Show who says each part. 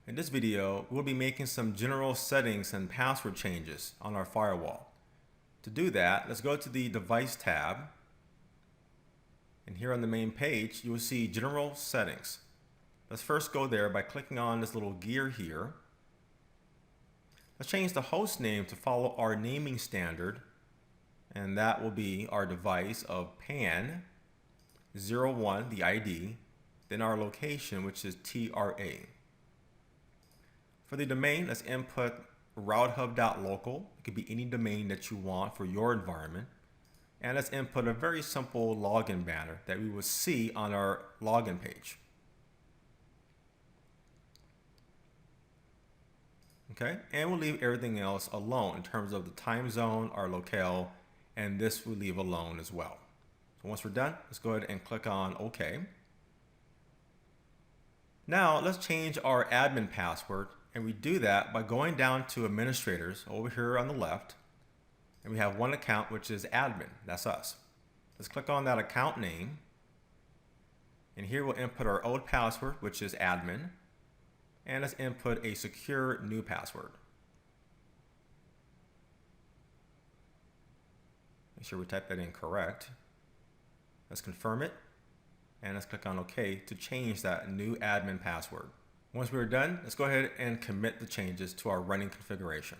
Speaker 1: In this video, we'll be making some general settings and password changes on our firewall. To do that, let's go to the Device tab. And here on the main page, you will see General Settings. Let's first go there by clicking on this little gear here. Let's change the host name to follow our naming standard, and that will be our device of PAN 01, the ID, then our location, which is TRA. For the domain, let's input routehub.local. It could be any domain that you want for your environment. And let's input a very simple login banner that we will see on our login page. Okay, and we'll leave everything else alone in terms of the time zone, our locale, and this we'll leave alone as well. So once we're done, let's go ahead and click on OK. Now let's change our admin password, and we do that by going down to administrators over here on the left, and we have one account which is admin. That's us. Let's click on that account name, and here we'll input our old password, which is admin, and let's input a secure new password. Make sure we type that in correct. Let's confirm it, and let's click on OK to change that new admin password. Once we're done, let's go ahead and commit the changes to our running configuration.